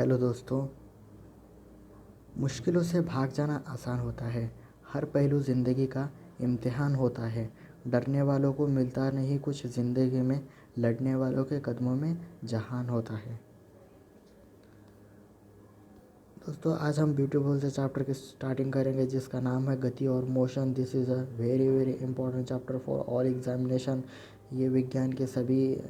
Hello दोस्तों। मुश्किलों से भाग जाना आसान होता है। हर पहलू ज़िंदगी का इम्तिहान होता है। डरने वालों को मिलता नहीं कुछ ज़िंदगी में, लड़ने वालों के कदमों में जहान होता है। दोस्तों, आज हम ब्यूटीफुल से चैप्टर की स्टार्टिंग करेंगे जिसका नाम है गति और motion. This is a very very important chapter for all examination. ये विज्ञान के सभी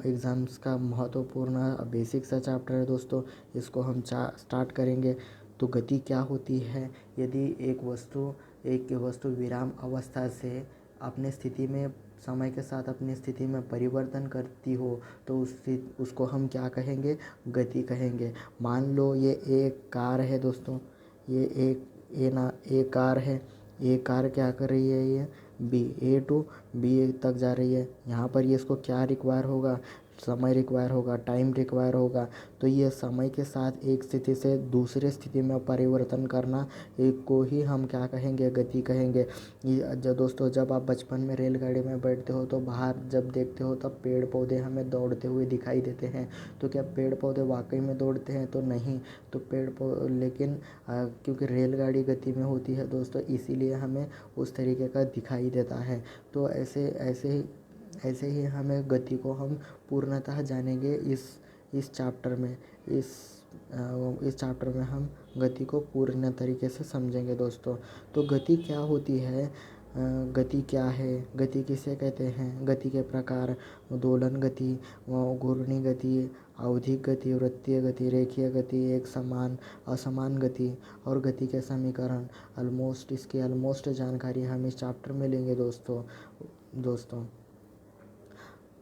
एग्ज़ाम्स का महत्वपूर्ण बेसिक सा चैप्टर है दोस्तों। इसको हम स्टार्ट करेंगे। तो गति क्या होती है? यदि एक वस्तु विराम अवस्था से अपने स्थिति में समय के साथ अपनी स्थिति में परिवर्तन करती हो तो उसको हम क्या कहेंगे? गति कहेंगे। मान लो ये एक कार है दोस्तों। ये एक कार है। ये कार क्या कर रही है? ये बी ए टू बी तक जा रही है। यहाँ पर ये इसको क्या रिक्वायर होगा? समय रिक्वायर होगा, टाइम रिक्वायर होगा। तो ये समय के साथ एक स्थिति से दूसरे स्थिति में परिवर्तन करना, एक को ही हम क्या कहेंगे? गति कहेंगे। ये दोस्तों, जब आप बचपन में रेलगाड़ी में बैठते हो तो बाहर जब देखते हो तब पेड़ पौधे हमें दौड़ते हुए दिखाई देते हैं। तो क्या पेड़ पौधे वाकई में दौड़ते हैं? तो नहीं। तो लेकिन क्योंकि रेलगाड़ी गति में होती है दोस्तों, इसीलिए हमें उस तरीके का दिखाई देता है। तो ऐसे ही हमें गति को हम पूर्णतः जानेंगे इस चैप्टर में। इस चैप्टर में हम गति को पूर्ण तरीके से समझेंगे दोस्तों। तो गति क्या होती है? गति क्या है? गति किसे कहते हैं? गति के प्रकार: दोलन गति, घूर्णी गति, आवधिक गति, वृत्तीय गति, रेखीय गति, एक समान, असमान गति और गति के समीकरण। इसकी ऑलमोस्ट जानकारी हम इस चैप्टर में लेंगे दोस्तों।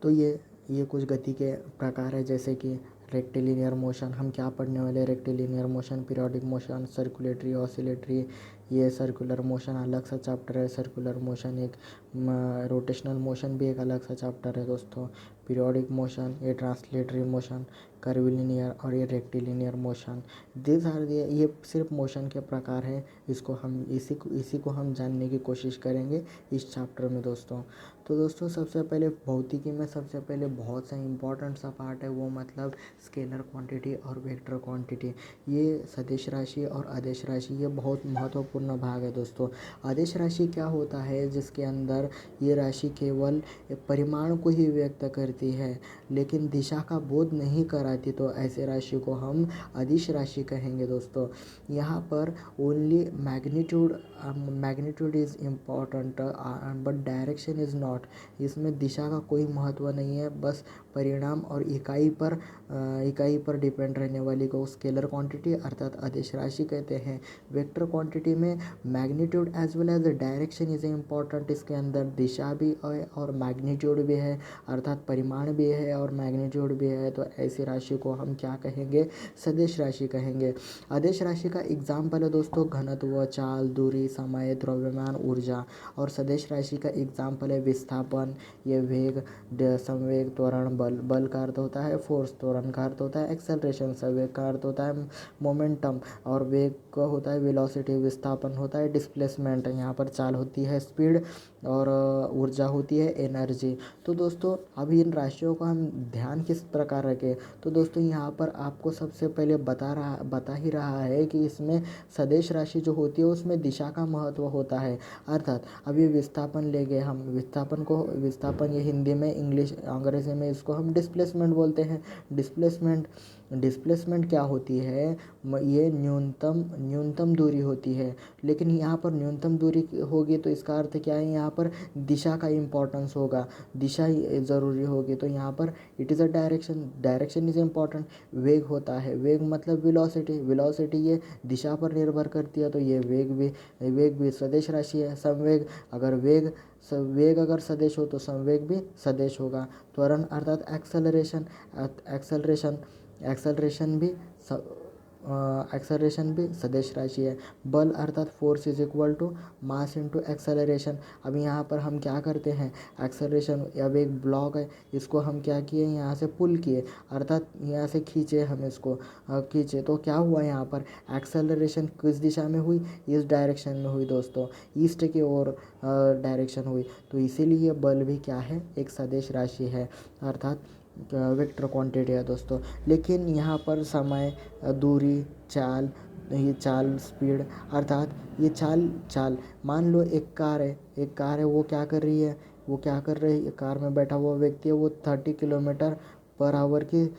तो ये कुछ गति के प्रकार है, जैसे कि रेक्टिलिनियर मोशन। हम क्या पढ़ने वाले? Rectilinear motion, periodic motion, circulatory, oscillatory. ये सर्कुलर मोशन अलग सा चैप्टर है। सर्कुलर मोशन एक रोटेशनल मोशन भी एक अलग सा चैप्टर है दोस्तों। पीरियोडिक मोशन, ये ट्रांसलेटरी मोशन, कर्विलिनियर और ये रेक्टिलिनियर मोशन। ये सिर्फ मोशन के प्रकार हैं। इसी को हम जानने की कोशिश करेंगे इस चैप्टर में दोस्तों। तो दोस्तों, सबसे पहले भौतिकी में सबसे पहले बहुत सा इम्पोर्टेंट सा पार्ट है, वो मतलब स्केलर क्वांटिटी और वेक्टर क्वांटिटी। ये सदिश राशि और आदेश राशि, ये बहुत महत्वपूर्ण भाग है दोस्तों। आदेश राशि क्या होता है? जिसके अंदर ये राशि केवल परिमाण को ही व्यक्त करती है लेकिन दिशा का बोध नहीं कराती, तो ऐसे राशि को हम अदिश राशि कहेंगे दोस्तों। यहाँ पर only magnitude is important but direction is not. इसमें दिशा का कोई महत्व नहीं है, बस परिणाम और इकाई पर डिपेंड रहने वाली को स्केलर क्वांटिटी अर्थात अदिश राशि कहते हैं। वेक्टर क्वांटिटी में magnitude as well as direction is important. इसके अंदर दिशा भी है और मैग्नीट्यूड भी है, अर्थात परिमाण भी है और मैग्नीट्यूड भी है। तो ऐसी राशि को हम क्या कहेंगे? सदिश राशि कहेंगे। आदेश राशि का एग्जाम्पल है दोस्तों घनत्व, चाल, दूरी, समय, द्रव्यमान, ऊर्जा। और सदिश राशि का एग्जाम्पल है विस्थापन, ये वेग, संवेग, त्वरण, बल का अर्थ होता है फोर्स, त्वरण का अर्थ होता है एक्सेलरेशन, संवेग का अर्थ होता है मोमेंटम और वेग का होता है वेलोसिटी, विस्थापन होता है डिस्प्लेसमेंट। यहाँ पर चाल होती है स्पीड और ऊर्जा होती है एनर्जी। तो दोस्तों, अभी इन राशियों का हम ध्यान किस प्रकार रखें? तो दोस्तों, यहाँ पर आपको सबसे पहले बता ही रहा है कि इसमें सदिश राशि जो होती है उसमें दिशा का महत्व होता है। अर्थात अभी विस्थापन लेंगे हम, विस्थापन ये हिंदी में, अंग्रेजी में इसको हम डिस्प्लेसमेंट बोलते हैं। डिस्प्लेसमेंट क्या होती है? ये न्यूनतम दूरी होती है। लेकिन यहाँ पर न्यूनतम दूरी होगी तो इसका अर्थ क्या है? यहाँ पर दिशा का इम्पोर्टेंस होगा, दिशा ही ज़रूरी होगी। तो यहाँ पर it is a direction is important. वेग होता है, वेग मतलब वेलोसिटी ये दिशा पर निर्भर करती है, तो ये वेग भी सदिश राशि है। संवेग, अगर वेग अगर सदिश हो तो संवेग भी सदिश होगा। त्वरण अर्थात एक्सेलरेशन भी सदिश राशि है। बल अर्थात force is equal to mass into acceleration. अब यहाँ पर हम क्या करते हैं? एक्सेलरेशन, अब एक ब्लॉक है, इसको हम क्या किए? यहाँ से पुल किए, अर्थात यहाँ से खींचे, हम इसको खींचे तो क्या हुआ? यहाँ पर एक्सेलरेशन किस दिशा में हुई? इस डायरेक्शन में हुई दोस्तों, ईस्ट की ओर डायरेक्शन हुई। तो इसीलिए बल भी क्या है? एक सदिश राशि है। अर्थात वेक्टर क्वांटिटी है दोस्तों। लेकिन यहाँ पर समय, दूरी, चाल, ये चाल स्पीड, अर्थात ये चाल चाल मान लो एक कार है, वो क्या कर रही है, वो क्या कर रही है, कार में बैठा हुआ व्यक्ति है, वो 30 किलोमीटर पर आवर की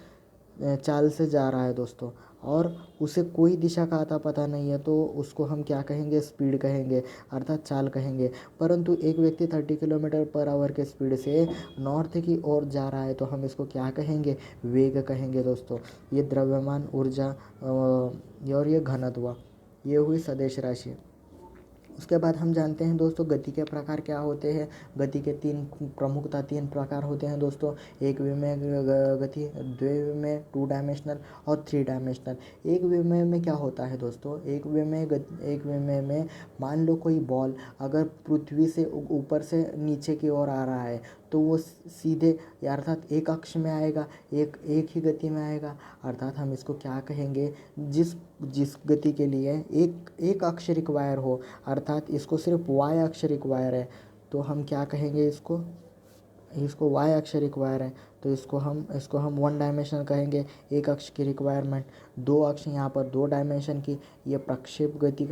चाल से जा रहा है दोस्तों, और उसे कोई दिशा का अता पता नहीं है, तो उसको हम क्या कहेंगे, स्पीड कहेंगे, अर्थात चाल कहेंगे। परंतु एक व्यक्ति 30 किलोमीटर पर आवर के स्पीड से नॉर्थ की ओर जा रहा है, तो हम इसको क्या कहेंगे, वेग कहेंगे दोस्तों। ये द्रव्यमान, ऊर्जा और ये घनत्व, ये हुई सदिश राशि। उसके बाद हम जानते हैं दोस्तों गति के प्रकार क्या होते हैं। गति के तीन प्रकार होते हैं दोस्तों। एक विमेय गति, द्विविमेय 2 डायमेंशनल और 3 डायमेंशनल। एक विमेय में क्या होता है दोस्तों, एक विमेय में मान लो कोई बॉल अगर पृथ्वी से ऊपर से नीचे की ओर आ रहा है, तो वो सीधे अर्थात एक अक्ष में आएगा, एक ही गति में आएगा। अर्थात हम इसको क्या कहेंगे, जिस गति के लिए एक अक्ष रिक्वायर हो, अर्थात इसको सिर्फ वाई अक्ष रिक्वायर है, तो हम क्या कहेंगे, इसको वाई अक्ष रिक्वायर है, तो इसको हम 1 डायमेंशनल कहेंगे। एक अक्ष की रिक्वायरमेंट, 2 अक्ष, यहाँ पर 2 डायमेंशन की, ये प्रक्षेप गति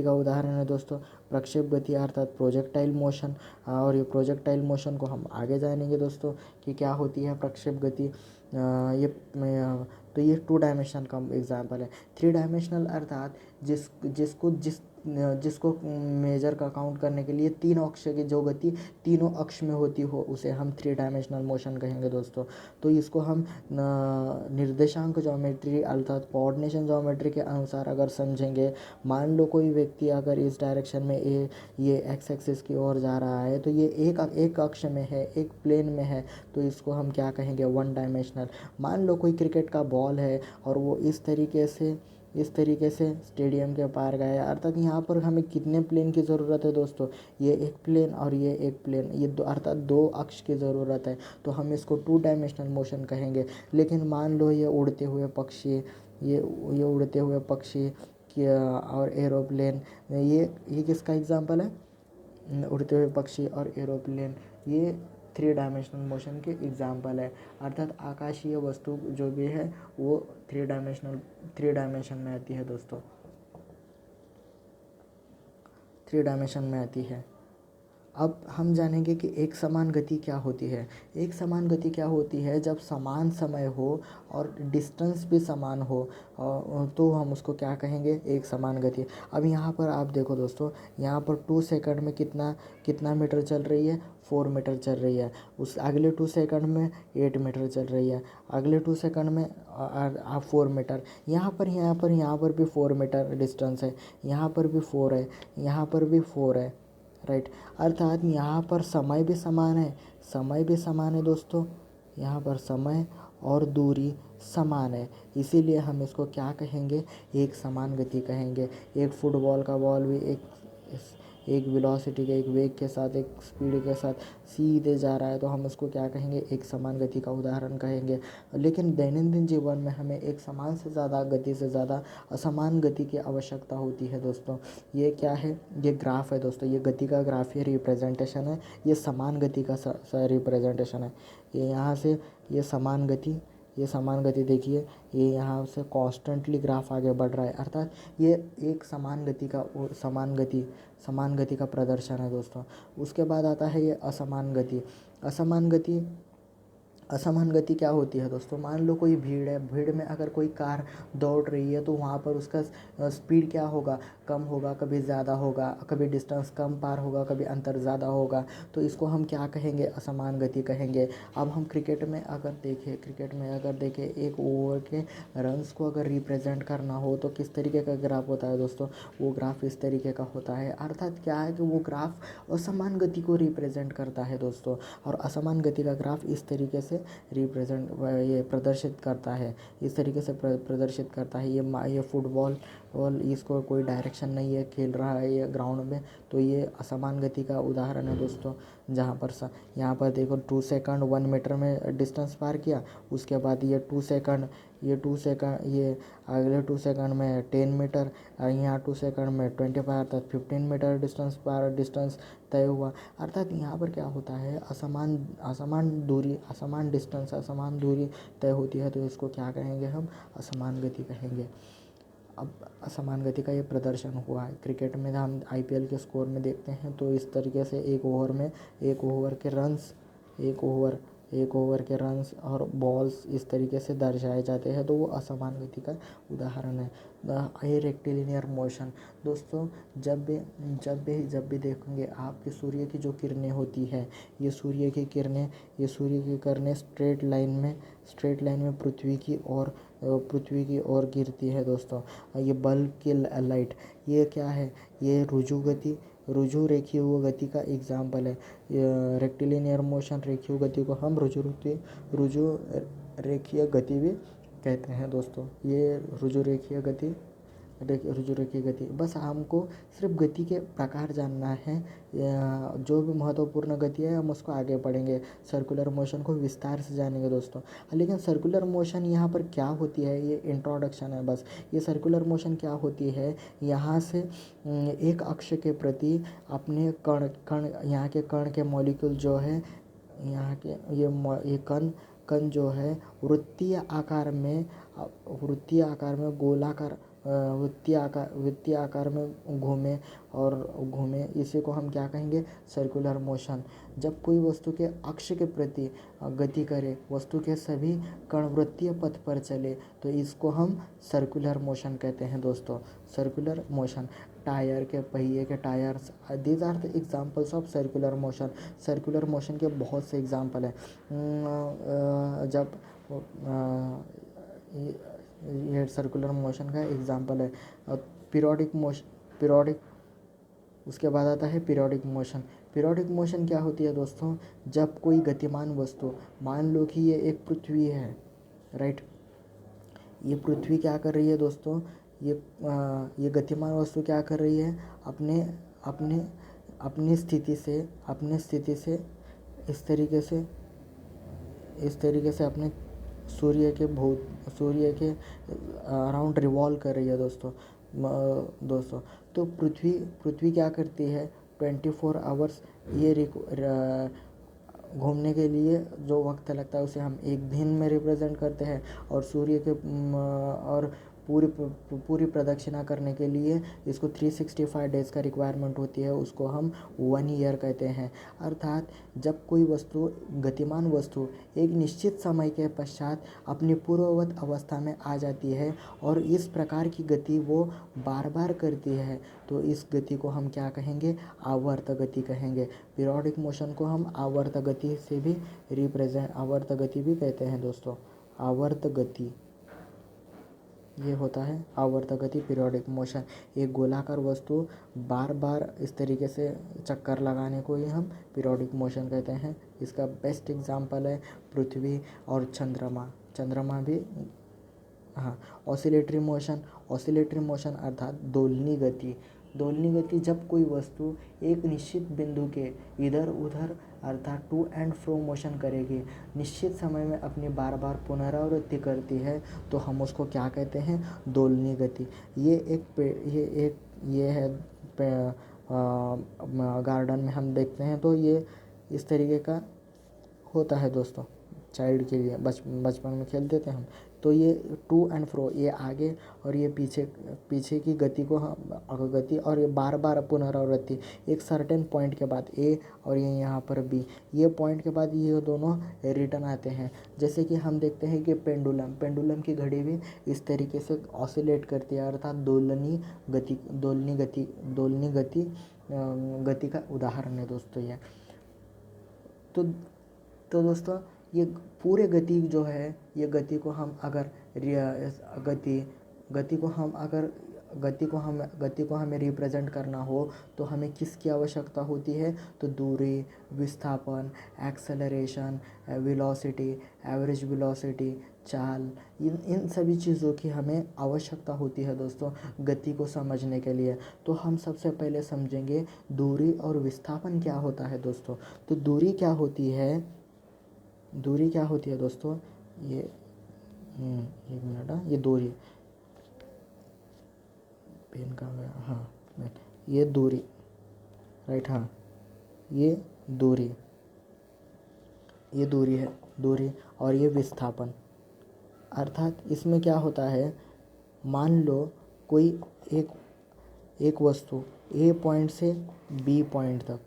का उदाहरण है दोस्तों। प्रक्षेप गति अर्थात प्रोजेक्टाइल मोशन, और ये प्रोजेक्टाइल मोशन को हम आगे जानेंगे दोस्तों कि क्या होती है प्रक्षेप गति। तो ये 2 डायमेंशनल का एग्जाम्पल है। 3 डायमेंशनल अर्थात जिसको मेजर का काउंट करने के लिए 3 अक्ष की जो गति तीनों अक्ष में होती हो, उसे हम 3 डायमेंशनल मोशन कहेंगे दोस्तों। तो इसको हम निर्देशांक ज्योमेट्री अर्थात कोऑर्डिनेशन ज्योमेट्री के अनुसार अगर समझेंगे, मान लो कोई व्यक्ति अगर इस डायरेक्शन में ये एक्स एक्सिस की ओर जा रहा है, तो ये एक अक्ष में है, एक प्लेन में है, तो इसको हम क्या कहेंगे, 1 डायमेंशनल। मान लो कोई क्रिकेट का बॉल है और वो इस तरीके से स्टेडियम के पार गया, अर्थात यहाँ पर हमें कितने प्लेन की ज़रूरत है दोस्तों, ये एक प्लेन और ये एक प्लेन, ये अर्थात 2 अक्ष की ज़रूरत है, तो हम इसको 2 डायमेंशनल मोशन कहेंगे। लेकिन मान लो ये उड़ते हुए पक्षी और एरोप्लेन, ये किसका एग्जाम्पल है, उड़ते हुए पक्षी और एरोप्लेन, ये 3 डायमेंशनल मोशन के एग्जाम्पल है। अर्थात आकाशीय वस्तु जो भी है वो 3 डायमेंशन में आती है दोस्तों, 3 डायमेंशन में आती है। अब हम जानेंगे कि एक समान गति क्या होती है। एक समान गति क्या होती है, जब समान समय हो और डिस्टेंस भी समान हो, तो हम उसको क्या कहेंगे, एक समान गति। अब यहाँ पर आप देखो दोस्तों, यहाँ पर 2 सेकंड में कितना मीटर चल रही है, 4 मीटर चल रही है। उस अगले 2 सेकंड में 8 मीटर चल रही है, अगले 2 सेकंड में 4 मीटर। यहाँ पर भी 4 मीटर डिस्टेंस है, यहाँ पर भी 4 है, यहाँ पर भी 4 है, राइट। अर्थात यहाँ पर समय भी समान है दोस्तों, यहाँ पर समय और दूरी समान है, इसीलिए हम इसको क्या कहेंगे, एक समान गति कहेंगे। एक फुटबॉल का बॉल भी एक वेलोसिटी के, एक वेग के साथ, एक स्पीड के साथ सीधे जा रहा है, तो हम उसको क्या कहेंगे, एक समान गति का उदाहरण कहेंगे। लेकिन दैनंदिन जीवन में हमें एक समान से ज़्यादा गति से ज़्यादा असमान गति की आवश्यकता होती है दोस्तों। ये क्या है, ये ग्राफ है दोस्तों, ये गति का ग्राफ, ये रिप्रेजेंटेशन है, ये समान गति का रिप्रेजेंटेशन है। ये यहाँ से ये समान गति देखिए, ये यहाँ से कॉन्स्टेंटली ग्राफ आगे बढ़ रहा है, अर्थात ये एक समान गति का प्रदर्शन है दोस्तों। उसके बाद आता है ये असमान गति क्या होती है दोस्तों, मान लो कोई भीड़ है, भीड़ में अगर कोई कार दौड़ रही है, तो वहाँ पर उसका स्पीड क्या होगा, कम होगा, कभी ज़्यादा होगा, कभी डिस्टेंस कम पार होगा, कभी अंतर ज़्यादा होगा, तो इसको हम क्या कहेंगे, असमान गति कहेंगे। अब हम क्रिकेट में अगर देखें एक ओवर के रन्स को अगर रिप्रेजेंट करना हो, तो किस तरीके का ग्राफ होता है दोस्तों, वो ग्राफ इस तरीके का होता है। अर्थात क्या है कि वो ग्राफ असमान गति को रिप्रेजेंट करता है दोस्तों, और असमान गति का ग्राफ इस तरीके से प्रदर्शित करता है, इस तरीके से प्रदर्शित करता है। ये फुटबॉल और इसको कोई डायरेक्शन नहीं है, खेल रहा है ये ग्राउंड में, तो ये असमान गति का उदाहरण है दोस्तों। जहाँ पर यहाँ पर देखो 2 सेकंड 1 मीटर में डिस्टेंस पार किया, उसके बाद ये 2 सेकंड ये अगले 2 सेकंड में 10 मीटर और यहाँ 2 सेकंड में 25 अर्थात 15 मीटर डिस्टेंस तय हुआ। अर्थात यहाँ पर क्या होता है, असमान दूरी तय होती है, तो इसको क्या कहेंगे हम, असमान गति कहेंगे। अब असमान गति का ये प्रदर्शन हुआ है। क्रिकेट में हम आईपीएल के स्कोर में देखते हैं तो इस तरीके से एक ओवर के रन्स और बॉल्स इस तरीके से दर्शाए जाते हैं, तो वो असमान गति का उदाहरण है। द रेक्टिलिनियर मोशन दोस्तों, जब भी देखेंगे आप कि सूर्य की जो किरणें होती है, ये सूर्य की किरणें स्ट्रेट लाइन में पृथ्वी की ओर गिरती है दोस्तों। ये बल्ब की लाइट, ये क्या है, ये रुजु रेखीय गति का एग्जाम्पल है। रेक्टिलिनियर मोशन रेखीय गति को हम रुजु रेखीय गति भी कहते हैं दोस्तों। ये रुजु रेखीय गति बस हमको सिर्फ गति के प्रकार जानना है। जो भी महत्वपूर्ण गति है हम उसको आगे पढ़ेंगे, सर्कुलर मोशन को विस्तार से जानेंगे दोस्तों। लेकिन सर्कुलर मोशन यहाँ पर क्या होती है, ये इंट्रोडक्शन है बस। ये सर्कुलर मोशन क्या होती है, यहाँ से एक अक्ष के प्रति अपने कण यहाँ के कण के मॉलिक्यूल जो है, यहाँ के ये कण जो है वृत्तीय आकार में गोलाकार वृत्तीय आकार में घूमे, इसी को हम क्या कहेंगे, सर्कुलर मोशन। जब कोई वस्तु के अक्ष के प्रति गति करे, वस्तु के सभी कण वृत्तीय पथ पर चले, तो इसको हम सर्कुलर मोशन कहते हैं दोस्तों। सर्कुलर मोशन, टायर के पहिए के tyres, these are the examples of circular motion. Circular motion के बहुत से एग्जाम्पल हैं। जब ये सर्कुलर मोशन का एग्जाम्पल है। पीरियोडिक उसके बाद आता है पीरियोडिक मोशन। पीरियोडिक मोशन क्या होती है दोस्तों, जब कोई गतिमान वस्तु, मान लो कि ये एक पृथ्वी है, राइट, ये पृथ्वी क्या कर रही है दोस्तों, ये गतिमान वस्तु क्या कर रही है, अपनी स्थिति से इस तरीके से अपने सूर्य के अराउंड रिवॉल्व कर रही है दोस्तों। तो पृथ्वी क्या करती है, 24 आवर्स ये घूमने के लिए जो वक्त लगता है उसे हम एक दिन में रिप्रेजेंट करते हैं, और सूर्य के और पूरी प्रदक्षिणा करने के लिए इसको 365 डेज़ का रिक्वायरमेंट होती है, उसको हम 1 ईयर कहते हैं। अर्थात जब कोई गतिमान वस्तु एक निश्चित समय के पश्चात अपनी पूर्ववत अवस्था में आ जाती है और इस प्रकार की गति वो बार बार करती है, तो इस गति को हम क्या कहेंगे, आवर्त गति कहेंगे। पीरियोडिक मोशन को हम आवर्त गति भी कहते हैं दोस्तों। आवर्त गति, ये होता है आवर्त गति, पीरियोडिक मोशन। एक गोलाकार वस्तु बार बार इस तरीके से चक्कर लगाने को ही हम पीरियोडिक मोशन कहते हैं। इसका बेस्ट एग्जांपल है पृथ्वी और चंद्रमा भी। हाँ, ऑसिलेटरी मोशन अर्थात दोलनी गति, जब कोई वस्तु एक निश्चित बिंदु के इधर उधर अर्थात टू एंड फ्रो मोशन करेगी, निश्चित समय में अपनी बार बार पुनरावृत्ति करती है, तो हम उसको क्या कहते हैं, दोलनी गति। ये है गार्डन में हम देखते हैं, तो ये इस तरीके का होता है दोस्तों। चाइल्ड के लिए बचपन में खेलते थे हम, तो ये टू एंड फ्रो, ये आगे और ये पीछे की गति को हम गति, और ये बार बार पुनरावृत्ति एक सर्टेन पॉइंट के बाद ए और ये यहाँ पर बी, ये पॉइंट के बाद ये दोनों रिटर्न आते हैं। जैसे कि हम देखते हैं कि पेंडुलम की घड़ी भी इस तरीके से ऑसिलेट करती है, अर्थात दोलनी गति का उदाहरण है दोस्तों ये। तो दोस्तों ये पूरे गति जो है, ये गति को हम अगर हमें रिप्रेजेंट करना हो तो हमें किसकी आवश्यकता होती है, तो दूरी, विस्थापन, एक्सेलरेशन, वेलोसिटी, एवरेज वेलोसिटी, चाल, इन सभी चीज़ों की हमें आवश्यकता होती है दोस्तों गति को समझने के लिए। तो हम सबसे पहले समझेंगे दूरी और विस्थापन क्या होता है दोस्तों। तो दूरी क्या होती है, दूरी क्या होती है दोस्तों, ये एक मिनट, हाँ, ये दूरी, पेन कहाँ गया, हाँ, ये दूरी, राइट, हाँ, ये दूरी, ये दूरी है, दूरी, और ये विस्थापन। अर्थात इसमें क्या होता है, मान लो कोई एक एक वस्तु ए पॉइंट से बी पॉइंट तक,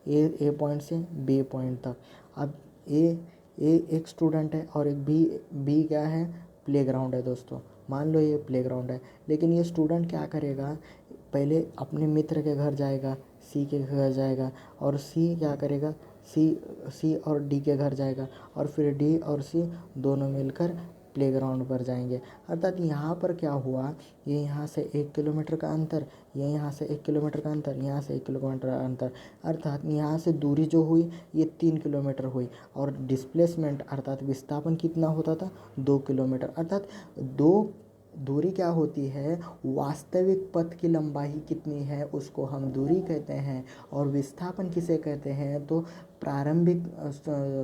ए पॉइंट से बी पॉइंट तक। अब ए ए एक स्टूडेंट है और एक बी क्या है, प्लेग्राउंड है दोस्तों। मान लो ये प्लेग्राउंड है, लेकिन ये स्टूडेंट क्या करेगा, पहले अपने मित्र के घर जाएगा, सी के घर जाएगा, और सी क्या करेगा, सी और डी के घर जाएगा, और फिर डी और सी दोनों मिलकर प्लेग्राउंड पर जाएंगे। अर्थात यहाँ पर क्या हुआ, ये यहाँ से 1 किलोमीटर का अंतर, ये यहाँ से 1 किलोमीटर का अंतर, यहाँ से 1 किलोमीटर का अंतर, अर्थात यहाँ से दूरी जो हुई ये 3 किलोमीटर हुई। और डिस्प्लेसमेंट अर्थात विस्थापन कितना होता था, 2 किलोमीटर। अर्थात दो दूरी क्या होती है, वास्तविक पथ की लंबाई कितनी है उसको हम दूरी कहते हैं। और विस्थापन किसे कहते हैं, तो प्रारंभिक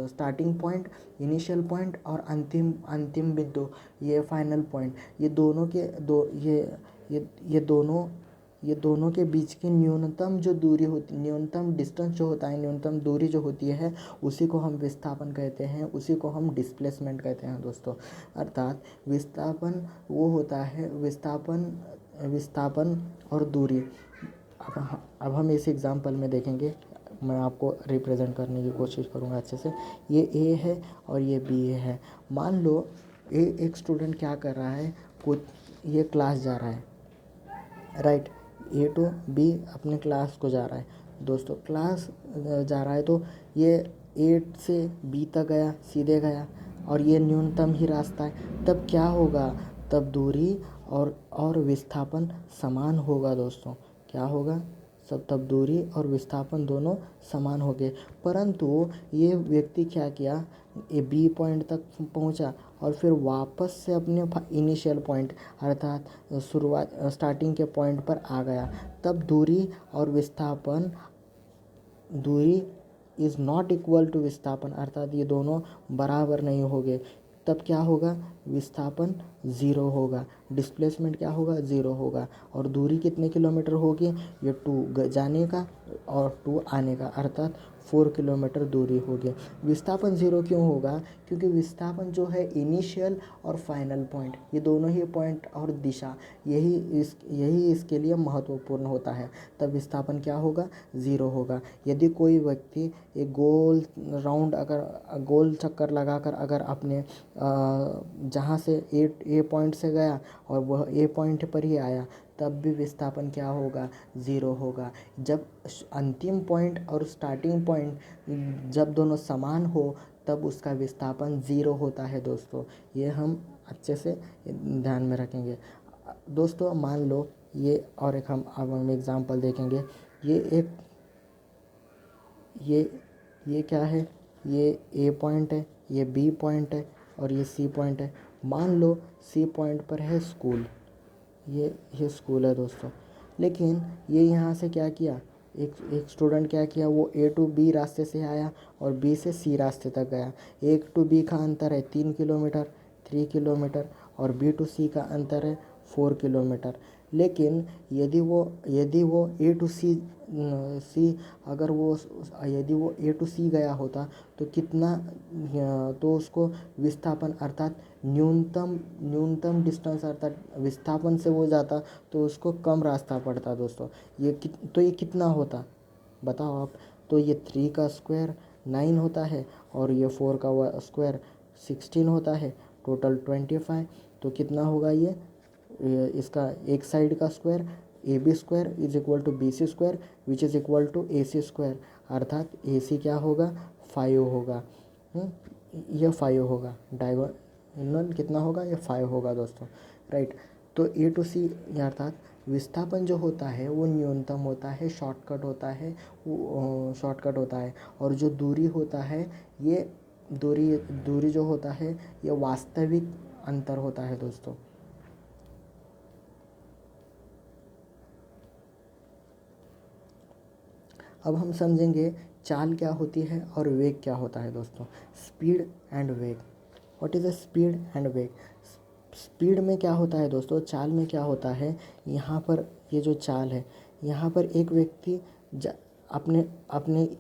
स्टार्टिंग पॉइंट, इनिशियल पॉइंट, और अंतिम बिंदु, ये फाइनल पॉइंट, ये दोनों के ये दोनों के बीच की न्यूनतम जो दूरी होती, न्यूनतम डिस्टेंस जो होता है, न्यूनतम दूरी जो होती है, उसी को हम विस्थापन कहते हैं, उसी को हम डिस्प्लेसमेंट कहते हैं दोस्तों। अर्थात विस्थापन वो होता है, विस्थापन और दूरी। अब हम इस एग्जाम्पल में देखेंगे, मैं आपको रिप्रेजेंट करने की कोशिश करूँगा अच्छे से। ये ए है और ये बी है। मान लो एक स्टूडेंट क्या कर रहा है, कुछ ये क्लास जा रहा है, राइट, ए टू बी अपने क्लास को जा रहा है दोस्तों, क्लास जा रहा है, तो ये ए से बी तक गया, सीधे गया, और ये न्यूनतम ही रास्ता है। तब क्या होगा, तब दूरी और विस्थापन समान होगा दोस्तों। क्या होगा, तब दूरी और विस्थापन दोनों समान हो गए। परंतु ये व्यक्ति क्या किया, ए बी पॉइंट तक पहुंचा और फिर वापस से अपने इनिशियल पॉइंट अर्थात स्टार्टिंग के पॉइंट पर आ गया। तब दूरी और विस्थापन, दूरी इज़ नॉट इक्वल टू विस्थापन, अर्थात ये दोनों बराबर नहीं होंगे। तब क्या होगा, विस्थापन 0 होगा, डिस्प्लेसमेंट क्या होगा, 0 होगा। और दूरी कितने किलोमीटर होगी, ये 2 जाने का और 2 आने का, अर्थात 4 किलोमीटर दूरी होगी। विस्थापन 0 क्यों होगा, क्योंकि विस्थापन जो है इनिशियल और फाइनल पॉइंट, ये दोनों ही पॉइंट और दिशा, यही इसके लिए महत्वपूर्ण होता है। तब विस्थापन क्या होगा, 0 होगा। यदि कोई व्यक्ति एक गोल चक्कर लगाकर अगर अपने जहाँ से ए पॉइंट से गया और वह ए पॉइंट पर ही आया, तब भी विस्थापन क्या होगा, 0 होगा। जब अंतिम पॉइंट और स्टार्टिंग पॉइंट जब दोनों समान हो, तब उसका विस्थापन 0 होता है दोस्तों। ये हम अच्छे से ध्यान में रखेंगे दोस्तों। मान लो ये, और एक अब हम एग्जांपल देखेंगे। ये क्या है, ये ए पॉइंट है, ये बी पॉइंट है, और ये सी पॉइंट है। मान लो सी पॉइंट पर है स्कूल, ये स्कूल है दोस्तों। लेकिन ये यहाँ से क्या किया, एक स्टूडेंट क्या किया, वो ए टू बी रास्ते से आया और बी से सी रास्ते तक गया। ए टू बी का अंतर है 3 किलोमीटर, और बी टू सी का अंतर है 4 किलोमीटर। लेकिन यदि वो ए टू सी यदि वो ए टू सी गया होता, तो कितना, तो उसको विस्थापन अर्थात न्यूनतम डिस्टेंस अर्थात विस्थापन से वो जाता, तो उसको कम रास्ता पड़ता दोस्तों। ये कितना होता, बताओ आप। तो ये 3 का स्क्वायर 9 होता है, और ये 4 का स्क्वायर 16 होता है, टोटल 25। तो कितना होगा ये इसका एक साइड का square, A B square is equal to B C square which is equal to A C square. अर्थात ए सी क्या होगा, 5 होगा। ये 5 होगा, डायगोनल कितना होगा, ये 5 होगा दोस्तों, राइट। तो ए टू सी अर्थात विस्थापन जो होता है वो न्यूनतम होता है, शॉर्टकट होता है, और जो दूरी होता है ये दूरी दूरी जो होता है ये वास्तविक अंतर होता है दोस्तों। अब हम समझेंगे चाल क्या होती है और वेग क्या होता है दोस्तों। स्पीड एंड वेग। What is a speed and वेग। स्पीड में क्या होता है दोस्तों, चाल में क्या होता है, यहाँ पर ये जो चाल है, यहाँ पर एक व्यक्ति अपने अपने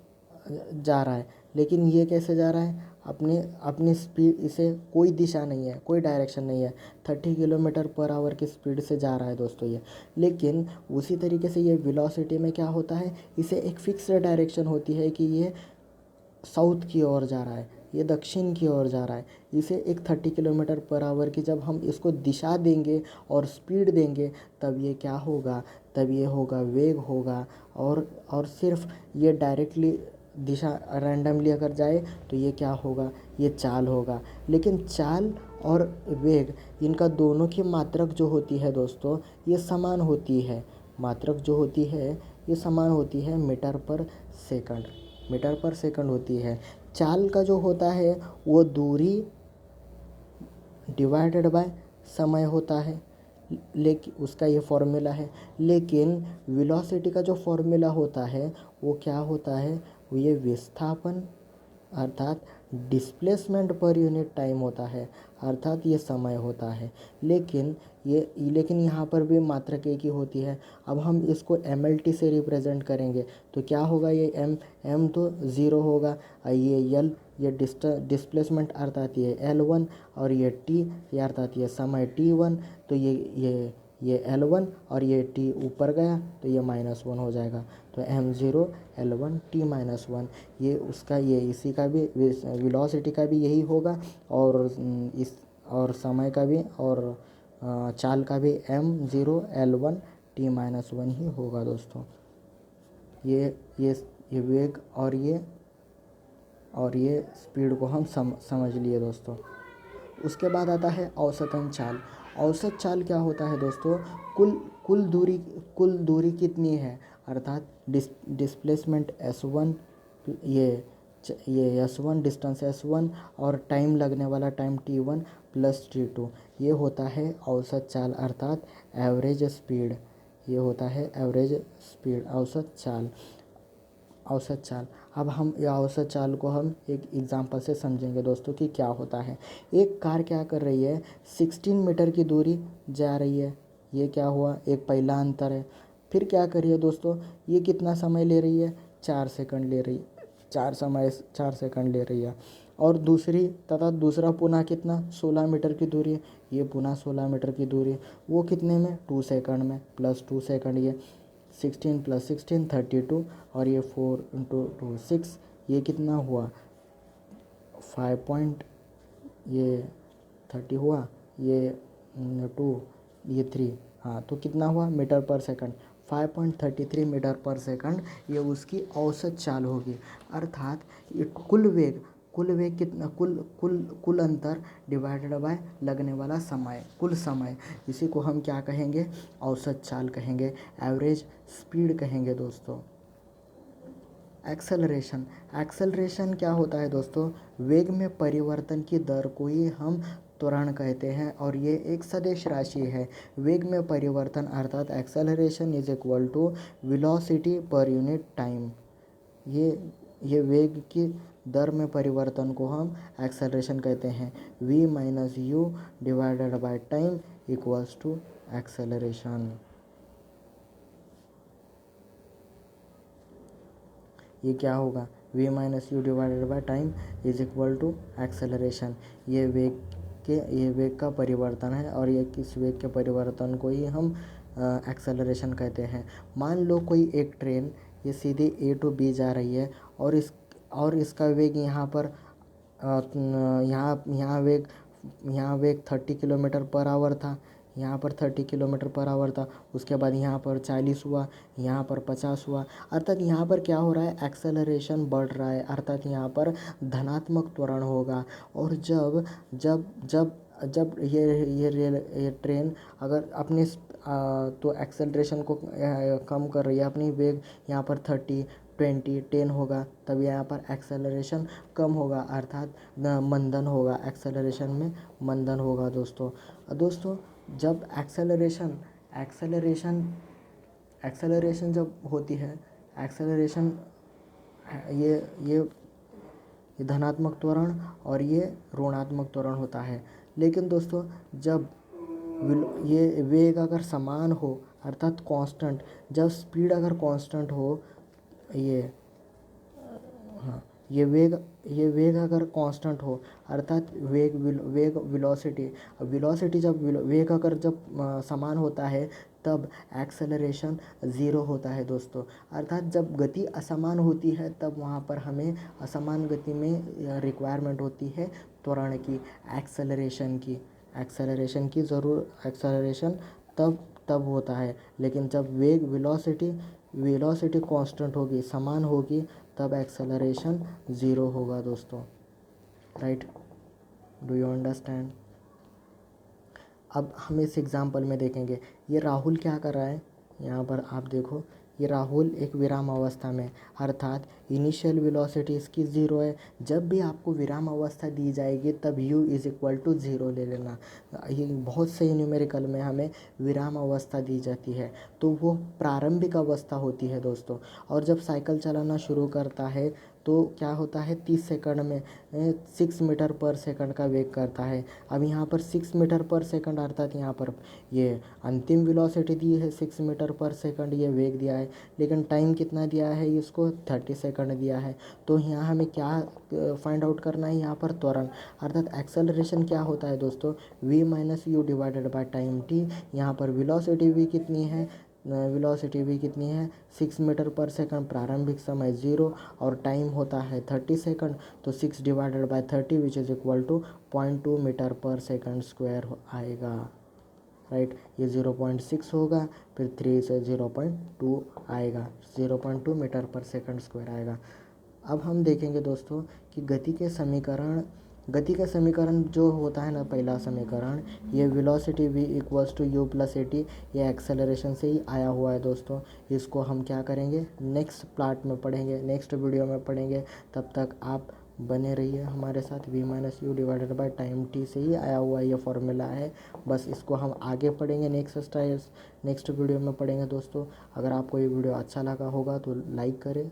जा रहा है, लेकिन ये कैसे जा रहा है, अपने अपनी स्पीड, इसे कोई दिशा नहीं है, कोई डायरेक्शन नहीं है, 30 किलोमीटर पर आवर की स्पीड से जा रहा है दोस्तों ये। लेकिन उसी तरीके से ये वेलोसिटी में क्या होता है, इसे एक फिक्स्ड डायरेक्शन होती है कि ये साउथ की ओर जा रहा है, ये दक्षिण की ओर जा रहा है। इसे एक 30 किलोमीटर पर आवर की जब हम इसको दिशा देंगे और स्पीड देंगे, तब ये क्या होगा, तब ये होगा वेग होगा। और सिर्फ ये डायरेक्टली दिशा रैंडमली अगर जाए तो ये क्या होगा, ये चाल होगा। लेकिन चाल और वेग, इनका दोनों की मात्रक जो होती है दोस्तों, ये समान होती है। मात्रक जो होती है ये समान होती है, metre per second, metre per second होती है। चाल का जो होता है वो दूरी डिवाइडेड बाय समय होता है, लेकिन उसका ये फॉर्मूला है। लेकिन वेलोसिटी का जो फॉर्मूला होता है वो क्या होता है, वो ये विस्थापन अर्थात डिस्प्लेसमेंट पर यूनिट टाइम होता है, अर्थात ये समय होता है। लेकिन यहाँ पर भी मात्रक एक ही होती है। अब हम इसको mlt से रिप्रेजेंट करेंगे तो क्या होगा, ये m तो ज़ीरो होगा, ये l, ये डिस्प्लेसमेंट अर्थात ये L1, और ये t, ये अर्थात ये समय T1। तो ये L1 और ये t ऊपर गया तो ये -1 हो जाएगा। तो m0 L1 t-1, ये उसका, ये इसी का भी वेलोसिटी का भी यही होगा, और समय का भी, और चाल का भी m0 L1 t-1 ही होगा दोस्तों। ये वेग और ये स्पीड को हम समझ लिए दोस्तों। उसके बाद आता है औसतन चाल। औसत चाल क्या होता है दोस्तों, कुल दूरी कितनी है, अर्थात डिस्प्लेसमेंट S1, ये S1, डिस्टेंस S1, और टाइम लगने वाला टाइम T1 प्लस T2, ये होता है औसत चाल अर्थात एवरेज स्पीड। ये होता है एवरेज स्पीड, औसत चाल। औसत चाल। अब हम ये औसत चाल को हम एक एग्जांपल से समझेंगे दोस्तों कि क्या होता है। एक कार क्या कर रही है, 16 मीटर की दूरी जा रही है, ये क्या हुआ, एक पहला अंतर है। फिर क्या करिए दोस्तों, ये कितना समय ले रही है, 4 सेकंड ले रही है, 4 सेकंड ले रही है। और दूसरा पुनः कितना, 16 मीटर की दूरी है, ये पुनः 16 मीटर की दूरी है, वो कितने में, 2 सेकंड में, प्लस 2 सेकंड, ये 16 + 16 32, और ये 4 × 2 6, ये कितना हुआ 5 ये 30 हुआ, ये 2, ये 3, हाँ तो कितना हुआ metre per second, 5.33 metre per second, ये उसकी औसत चाल होगी। अर्थात ये कुल वेग कितना, कुल अंतर डिवाइडेड बाय लगने वाला समय, कुल समय, इसी को हम क्या कहेंगे, औसत चाल कहेंगे, एवरेज स्पीड कहेंगे दोस्तों। एक्सेलरेशन क्या होता है दोस्तों, वेग में परिवर्तन की दर को ही हम त्वरण कहते हैं, और ये एक सदिश राशि है। वेग में परिवर्तन अर्थात acceleration is equal to velocity पर यूनिट टाइम। ये वेग की दर में परिवर्तन को हम एक्सेलरेशन कहते हैं। v - u divided by time equals to acceleration. ये क्या होगा, v - u divided by time is equal to acceleration. ये वेग का परिवर्तन है, और ये किस वेग के परिवर्तन को ही हम एक्सेलरेशन कहते हैं। मान लो कोई एक ट्रेन ये सीधे A to B जा रही है, और इसका वेग यहाँ पर यहाँ वेग 30 किलोमीटर पर आवर था, यहाँ पर 30 किलोमीटर पर आवर था। उसके बाद यहाँ पर 40 हुआ, यहाँ पर 50 हुआ, अर्थात यहाँ पर क्या हो रहा है, एक्सेलरेशन बढ़ रहा है, अर्थात यहाँ पर धनात्मक त्वरण होगा। और जब ये ट्रेन अगर तो एक्सेलरेशन को कम कर रही है, अपनी वेग यहाँ पर 30, 10 होगा, तब यहाँ पर एक्सेलरेशन कम होगा, अर्थात मंदन होगा, एक्सेलरेशन में मंदन होगा दोस्तों। दोस्तों जब एक्सेलरेशन जब होती है, एक्सेलरेशन ये ये ये धनात्मक त्वरण और ये ऋणात्मक त्वरण होता है। लेकिन दोस्तों जब ये वेग अगर समान हो, अर्थात कांस्टेंट, जब स्पीड अगर कांस्टेंट हो, ये हाँ, ये वेग अगर कांस्टेंट हो, अर्थात वेग वेलोसिटी जब वेग अगर जब समान होता है, तब एक्सेलरेशन ज़ीरो होता है दोस्तों। अर्थात जब गति असमान होती है, तब वहाँ पर हमें असमान गति में रिक्वायरमेंट होती है त्वरण की, एक्सेलरेशन तब होता है। लेकिन जब वेलोसिटी कांस्टेंट होगी, समान होगी, तब एक्सेलरेशन ज़ीरो होगा दोस्तों। Right, do you understand? अब हम इस एग्जाम्पल में देखेंगे, ये राहुल क्या कर रहा है। यहाँ पर आप देखो, ये राहुल एक विराम अवस्था में, अर्थात इनिशियल वेलोसिटी इसकी ज़ीरो है। जब भी आपको विराम अवस्था दी जाएगी, तब u = 0 ले लेना। ये बहुत से न्यूमेरिकल में हमें विराम अवस्था दी जाती है, तो वो प्रारंभिक अवस्था होती है दोस्तों। और जब साइकिल चलाना शुरू करता है, तो क्या होता है, 30 सेकंड में 6 मीटर पर सेकंड का वेग करता है। अब यहाँ पर 6 मीटर पर सेकंड, अर्थात यहाँ पर ये अंतिम वेलोसिटी दी है 6 मीटर पर सेकंड, ये वेग दिया है। लेकिन टाइम कितना दिया है, इसको 30 सेकंड दिया है। तो यहाँ हमें क्या फाइंड आउट करना है, यहाँ पर त्वरण, अर्थात एक्सेलरेशन क्या होता है दोस्तों, v - u / टाइम t। यहाँ पर वेलोसिटी v कितनी है, 6 मीटर पर सेकंड, प्रारंभिक समय 0 और टाइम होता है 30 सेकंड। तो 6 / 30 which is equal to 0.2 metre per second square आएगा। राइट, ये 0.6 होगा, फिर 3 से 0.2 आएगा, 0.2 मीटर पर सेकंड स्क्वायर आएगा। अब हम देखेंगे दोस्तों कि गति का समीकरण जो होता है ना, पहला समीकरण, ये वेलोसिटी v = u + at, ये एक्सेलरेशन से ही आया हुआ है दोस्तों। इसको हम क्या करेंगे, नेक्स्ट पार्ट में पढ़ेंगे, नेक्स्ट वीडियो में पढ़ेंगे। तब तक आप बने रहिए हमारे साथ। v - u / टाइम t से ही आया हुआ ये फॉर्मूला है, बस इसको हम आगे पढ़ेंगे, नेक्स्ट वीडियो में पढ़ेंगे दोस्तों। अगर आपको ये वीडियो अच्छा लगा होगा तो लाइक करें,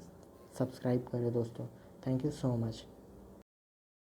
सब्सक्राइब करें दोस्तों। Thank you so much.